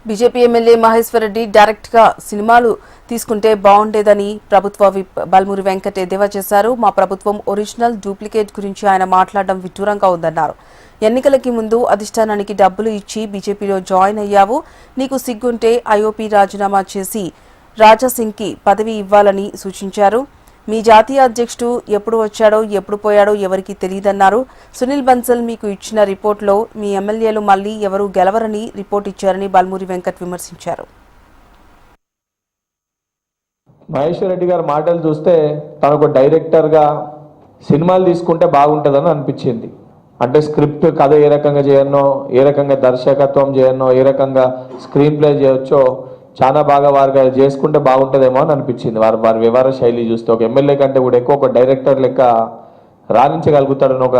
BJP MLA Maheshwar Reddy direct గా సినిమాలు తీసుకుంటే బాగుండేదని ప్రభుత్వ విప్ బల్మూరి వెంకట్ ఎద్దేవా చేశారు. మా ప్రభుత్వం ఒరిజినల్ డూప్లికేట్ గురించి ఆయన మాట్లాడడం విడ్డూరంగా ఉందన్నారు. ఎన్నికలకి ముందు అధిష్టానానికి డబ్బులు ఇచ్చి బీజేపీలో జాయిన్ అయ్యావు, నీకు సిగ్గుంటే ఐఓపీ రాజీనామా చేసి రాజాసింగ్ కి పదవి ఇవ్వాలని సూచించారు. మీ జాతీయ అధ్యక్షుడు ఎప్పుడు వచ్చాడో ఎప్పుడు పోయాడో ఎవరికీ తెలియదన్నారు. సునీల్ బన్సల్ మీకు ఇచ్చిన రిపోర్టులో మీ ఎమ్మెల్యేలు మళ్లీ ఎవరూ గెలవరని రిపోర్ట్ ఇచ్చారని బల్మూరి వెంకట్ విమర్శించారు. మహేశ్వర్ రెడ్డి గారి మాటలు చూస్తే తనకు డైరెక్టర్గా సినిమాలు తీసుకుంటే బాగుంటుందని అనిపించింది. అంటే స్క్రిప్ట్ కథ ఏ రకంగా చేయనో, ఏ రకంగా దర్శకత్వం చేయనో, ఏ రకంగా స్క్రీన్ ప్లే చేయొచ్చో చాలా బాగా వారు చేసుకుంటే బాగుంటుందేమో అని అనిపించింది. వారి వ్యవహార శైలి చూస్తే ఒక ఎమ్మెల్యే కంటే కూడా ఎక్కువ ఒక డైరెక్టర్ లెక్క రాణించగలుగుతారని ఒక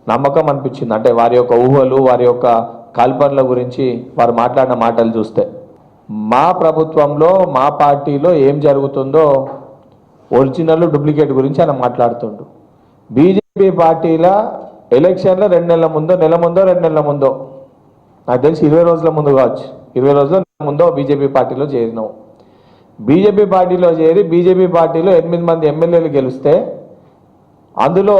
నమ్మకం అనిపించింది. అంటే వారి యొక్క ఊహలు, వారి యొక్క కల్పనల గురించి వారు మాట్లాడిన మాటలు చూస్తే మా ప్రభుత్వంలో మా పార్టీలో ఏం జరుగుతుందో ఒరిజినల్ డూప్లికేట్ గురించి ఆయన మాట్లాడుతుండు. బీజేపీ పార్టీల ఎలక్షన్లో 2 నెలల ముందో, నెల ముందో, 2 నెలల ముందో, నాకు తెలిసి 20 రోజుల ముందు కావచ్చు, 20 రోజుల ముందో బీజేపీ పార్టీలో చేరినావు. బీజేపీ పార్టీలో చేరి బీజేపీ పార్టీలో 8 మంది ఎమ్మెల్యేలు గెలిస్తే అందులో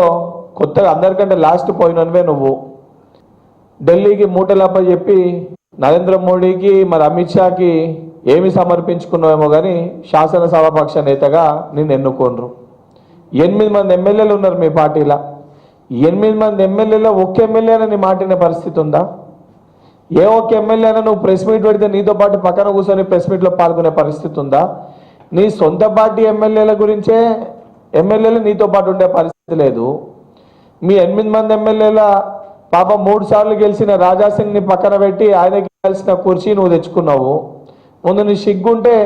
కొత్తగా అందరికంటే లాస్ట్ పోయినవే నువ్వు. ఢిల్లీకి మూటలప్ప చెప్పి నరేంద్ర మోడీకి మరి అమిత్ షాకి ఏమి సమర్పించుకున్నావేమో కానీ శాసనసభాపక్ష నేతగా నేను ఎన్నుకోండ్రు. 8 మంది ఎమ్మెల్యేలు ఉన్నారు మీ పార్టీలో. 8 మంది ఎమ్మెల్యేలో ఒక్క ఎమ్మెల్యేనని మాటిన పరిస్థితి ఉందా? ఏ ఒక్క ఎమ్మెల్యేనా నువ్వు ప్రెస్ మీట్ పెడితే నీతో పాటు పక్కన కూర్చొని ప్రెస్ మీట్లో పాల్గొనే పరిస్థితి ఉందా? నీ సొంత పార్టీ ఎమ్మెల్యేల గురించే ఎమ్మెల్యేలు నీతో పాటు ఉండే పరిస్థితి లేదు. మీ 8 మంది ఎమ్మెల్యేల పాప 3 సార్లు గెలిచిన రాజాసింగ్ని పక్కన పెట్టి ఆయనకి గెలిచిన కుర్చీ నువ్వు తెచ్చుకున్నావు. ముందు నీ సిగ్గుంటే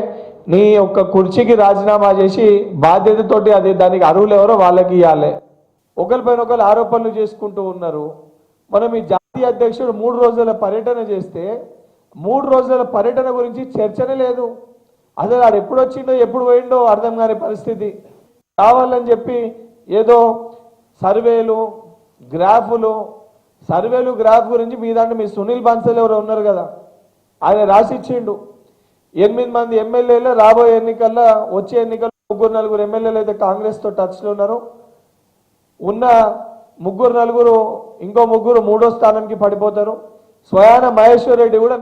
నీ యొక్క కుర్చీకి రాజీనామా చేసి బాధ్యతతోటి అది దానికి అర్హులు ఎవరో వాళ్ళకి ఇవ్వాలి. ఒకరిపైన ఒకరు ఆరోపణలు చేసుకుంటూ ఉన్నారు. మనం ఈ జాతీయ అధ్యక్షుడు 3 రోజుల పర్యటన చేస్తే 3 రోజుల పర్యటన గురించి చర్చనే లేదు. అసలు ఆడు ఎప్పుడు వచ్చిండో ఎప్పుడు పోయిండో అర్థం కాని పరిస్థితి. కావాలని చెప్పి ఏదో సర్వేలు గ్రాఫ్ గురించి మీ దాంట్లో మీ సునీల్ బన్సల్ ఎవరు ఉన్నారు కదా, ఆయన రాసిచ్చిండు. 8 మంది ఎమ్మెల్యేలు రాబోయే ఎన్నికల్లో, వచ్చే ఎన్నికల్లో 3-4 ఎమ్మెల్యేలు అయితే కాంగ్రెస్తో టచ్లో ఉన్నారు. ఉన్న 3-4 ఇంకో 3 మూడో స్థానానికి పడిపోతారు. స్వయాన మహేశ్వర్ రెడ్డి కూడా